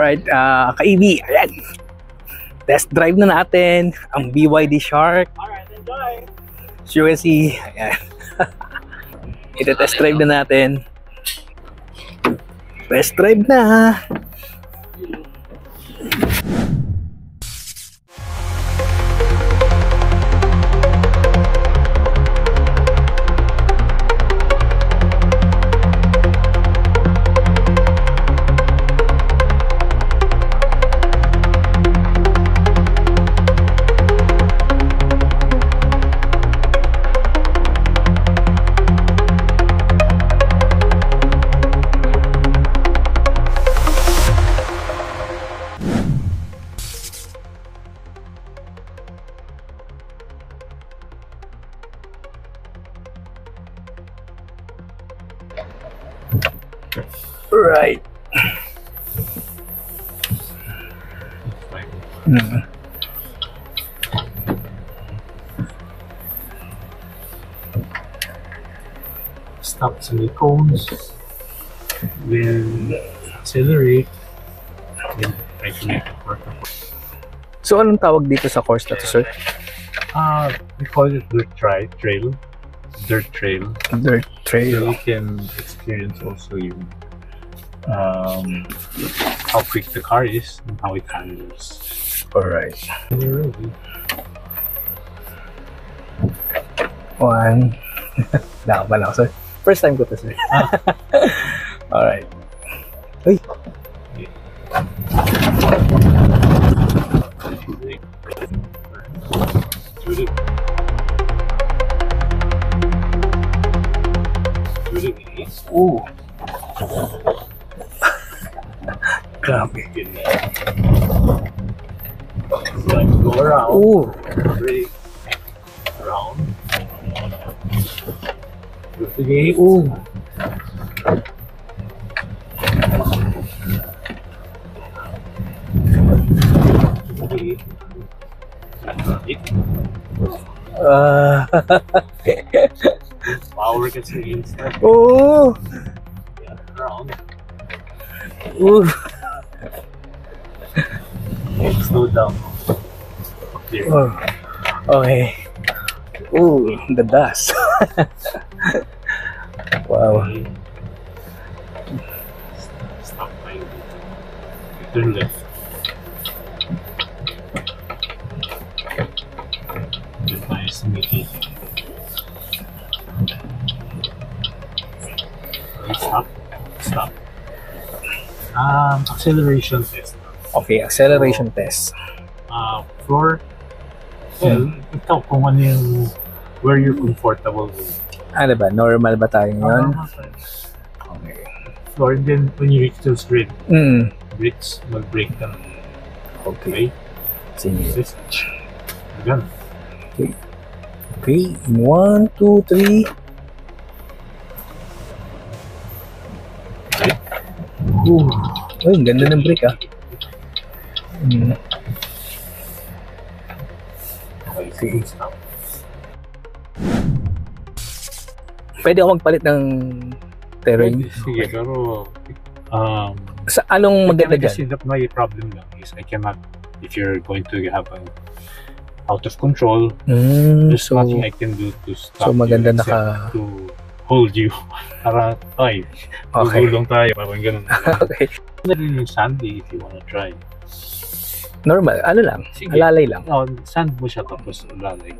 Alright, ka-EV, ayan. Test drive na natin ang BYD Shark. Alright, enjoy! As you can see, ayan. Ito test drive na natin. Test drive na. Right. Stop some the cones, then accelerate, then try to make it work. So anong tawag dito sa course na to, sir? We call it dirt trail. Dirt trail. Dirt So trail. you can experience also you how quick the car is and how it handles. Alright. When you're ready. One. Nakaban ako, sir. First time ko to, sir. Alright. Uy. Ooh. Grabe. Go around. Ooh. Brake. Around. Go to the gate. Ooh. Power gets against that. Oh. Yeah, around. Ooh. Okay, slow down. There. Oh. Okay. Ooh, the dust. Wow. Okay. Stop by. Turn left. Nice to meet you. Stop. Stop. Acceleration test. Okay, acceleration test. Floor. Well, ikaw kung ano yung where you're comfortable with. Ano ba? Normal ba tayo ngayon? Okay. Floor, and then when you reach those Mm. bricks, mag-break ka na. Okay. Okay? Sige. This. Again. Okay. Okay. 1, 2, 3. Ooh. Uy, ang ganda ng brake, ah. Mm. Okay. Stop. Pwede ako magpalit ng terrain. Sige, pero Sa anong maganda kasi dyan? my problem lang is I cannot, if you're going to have an out of control, there's So, nothing I can do to stop so maganda you naka... except to hold you para ay Okay. gugulong tayo parang ganun. Okay. Ano rin yung sandy if you wanna try. Normal. Ano lang? Sige. Alalay lang. Sand mo siya tapos lalay.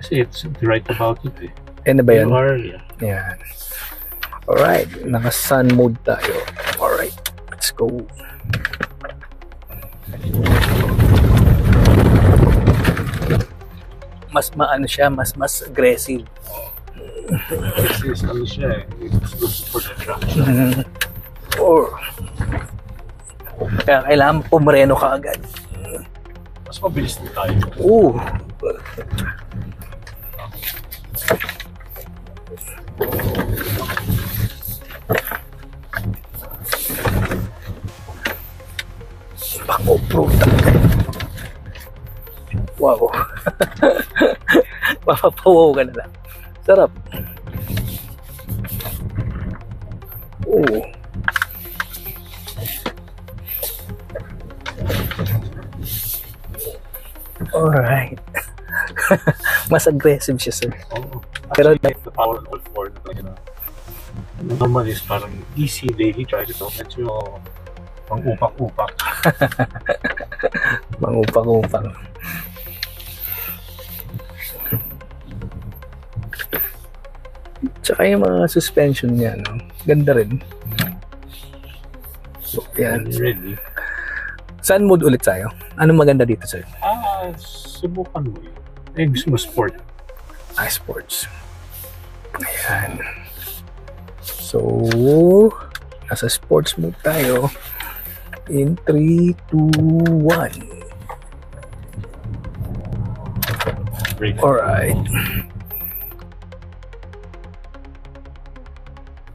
Kasi it's right about it eh. Ano ba yan? You are, yeah. Yan. Alright. Naka-sun mode tayo. Alright. Let's go. Mas maano siya, mas aggressive. Kasi ano siya eh. It's good for the traction. Or kaya kailangan pumreno ka agad. Mas mabilis din tayo. Ooh. Bako-proof talaga. Wow. Mapapawaw ka na lang. Sarap. Oo. Alright. Mas aggressive siya, sir. Oh, Pero actually, the power of all four, normal is parang easy daily drive ito. Medyo pang upak-upak. Mangupang-upang. Tsaka yung mga suspension niya, no? Ganda rin. So, yan. Really? Saan mood ulit tayo? Anong maganda dito, sir? Subukan mo yun. Gusto mo sport. Sports. Ayan. So, nasa sports mode tayo. In 3, 2, 1. Alright.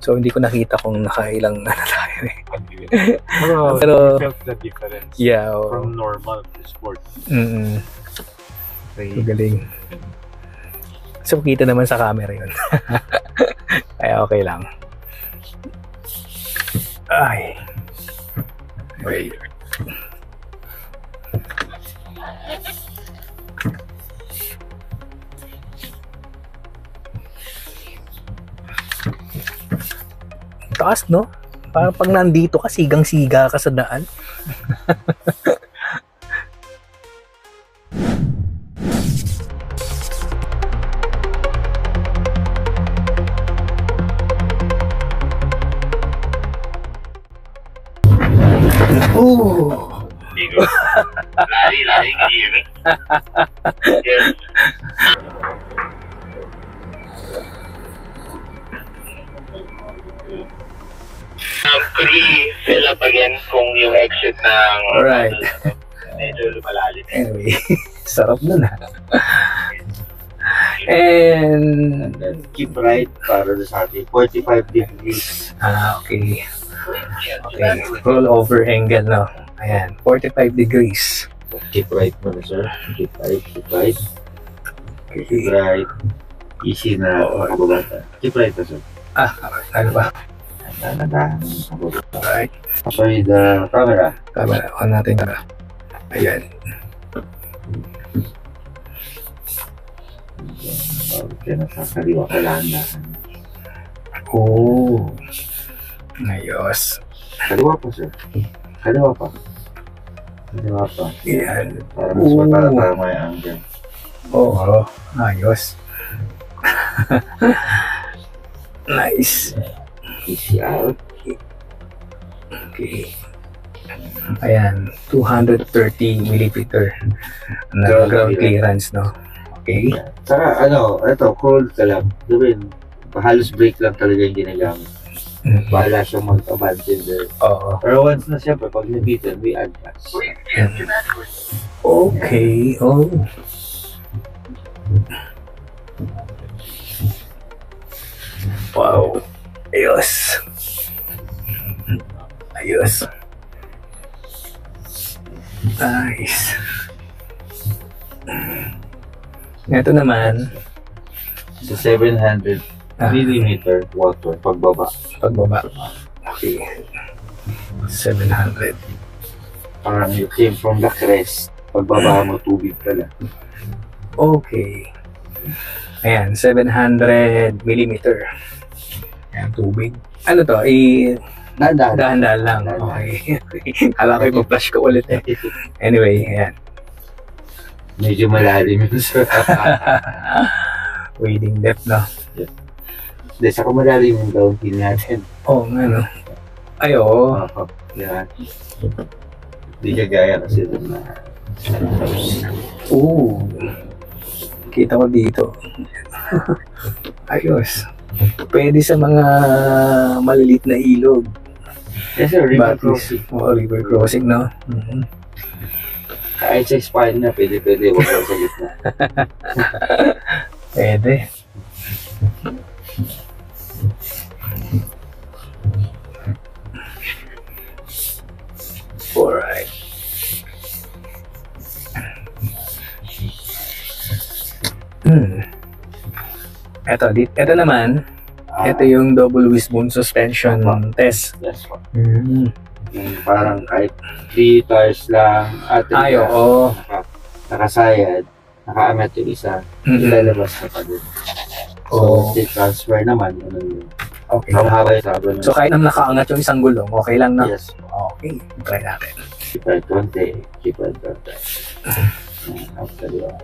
So, hindi ko nakita kung nakailang na tayo eh. Pero you felt the difference yeah, from normal to sport. So, galing. So, kita naman sa camera yun. Kaya okay lang. Ay. Wait. Taas, no? Parang pag nandito ka, sigang-siga ka sa daan. Lari-lari gear. Yes. Could we fill up again kung yung exit ng Alright. medyo lumalalim? Anyway, sarap nun ha. And then keep right para sa atin. 45 degrees. Okay. Okay. Roll over angle, no? Ayan, 45 degrees. Keep right muna, sir. Keep right, keep right. Keep right. Easy na kababata. Keep right na, sir. Ano ba? Alright. Sorry, the camera. Camera, on natin tara. Ayan. Okay na sa kaliwa kalanda. Oh. Ayos. Kaliwa pa, sir. Kaliwa pa. Kaliwa pa. Ayan. Para mas matatama yung angle. Oo. Ayos. Nice. Easy out. Okay. Ayan, 230 millimeter na ground clearance, no? Okay. Saka ito, cold ka lang. Gawin, halos brake lang talaga yung ginagamit. Bahala siyang mag-abandon there. Oo. Pero once na siyempre, pag nabitan, we add gas. Okay. Oh. Wow. Ayos. Ayos. Nice. Ito naman, Sa 700 millimeter water, pagbaba. pagbaba. Okay. 700. Parang you came from the crest. Pagbaba mo, tubig ka lang. Okay. Ayan, 700 millimeter. Ayan, tubig. Ano to? Dahan-dahan lang. Okay. Kala ko ipa-flash ko ulit eh. Anyway, ayan. Medyo malalim yun, sir. Wading depth, no? Hindi, saka malalim yung downhill natin. Oo, nga, no? Ay, oo. Yan. Hindi ka gaya kasi doon na. Oo. Kita ko dito. Ayos. Pwede sa mga malilit na ilog. Yes, sir. River Batis. crossing. Oo, river crossing, no? Kahit sa spine na, pwede. Huwag lang sa gitna. Pwede. Alright. Ito naman, ito yung double wishbone suspension test. Yes, po. Yung parang kahit 3 tires lang. Ay, oo. nakasayad, nakaangat yung isa, ilalabas na pa din. So, transfer naman, ano yun. Okay. Mahaba yung tabo na. So kahit nang nakaangat yung isang gulong, okay lang na? Yes. Okay, try natin. Keep it konti, keep it konti. After yun.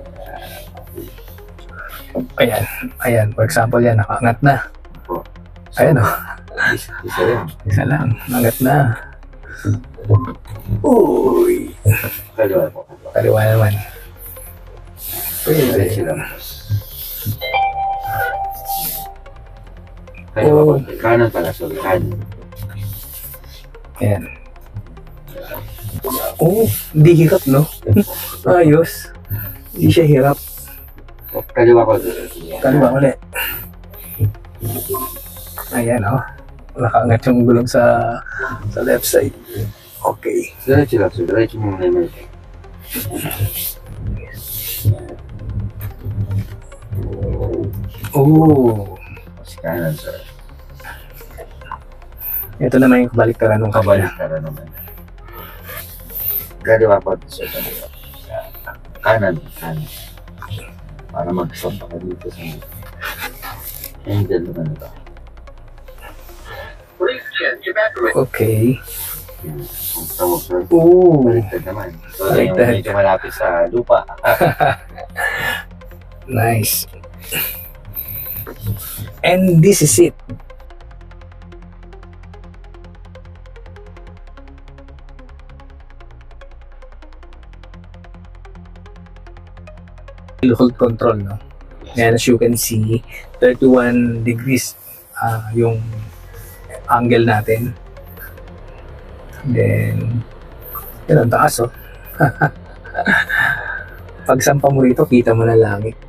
Ayan, ayan. For example yan, nakaangat na. Opo. Ayan o. Isa yan. Isa lang, angat na. Uy. Kaliwa po. Kaliwa naman. Diretso lang. Kaliwa po. Kanan pala, sorry. Kanan. Ayan. Oh, hindi hirap, no? Ayos. Hindi siya hirap. Kaliwa ko. Kaliwa ulit. Ayan, oh. Nakaangat yung gulong sa left side. Okay. Diretso lang, sir. Diretso mo muna yung Oh. kanan, sir. Ito naman yung kabaliktaran ng kabala. Kabalik ka na naman. Kaliwa po, sir. Kanan. Para mag-stop ka dito sa handle naman ito. Okay. Kung tawag, sir. Oh. Baliktad naman. So, yung Baliktad. medyo malapit sa lupa. Nice. And this is it. Hold control, no? And as you can see, 31 degrees yung angle natin. Then, yun ang taas, oh. Pag sampa mo rito, kita mo na langit.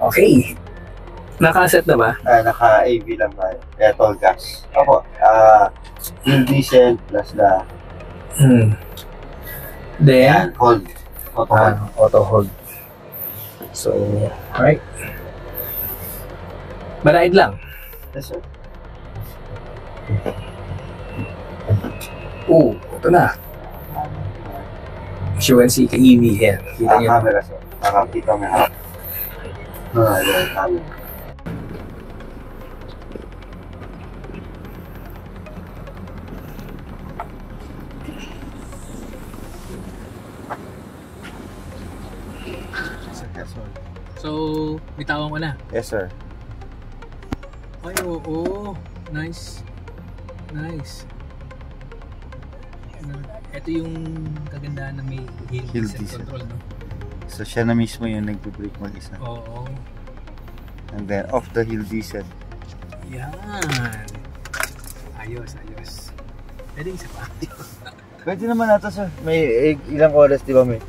Okay. Nakaset na ba? Naka-AV lang tayo. Petrol gas. Opo. Fuel diesel plus the Then, hold. Auto hold. auto hold. So, alright. Marahid lang. Yes, sir. Oh, ito na. As you can see, ka-EV yan. Kita niyo. Camera, sir. Nakakita mo yung harap. Yung camera. So, bitawan ko na. Yes, sir. Ay, oo. Nice. Nice. Ito yung kagandahan na may hill descent control, no? So siya na mismo yung nagbe-brake mag-isa. Oo. And then off the hill descent. Yan. Ayos. Pwede isa pa. Pwede naman nato sir. May ilang oras di ba may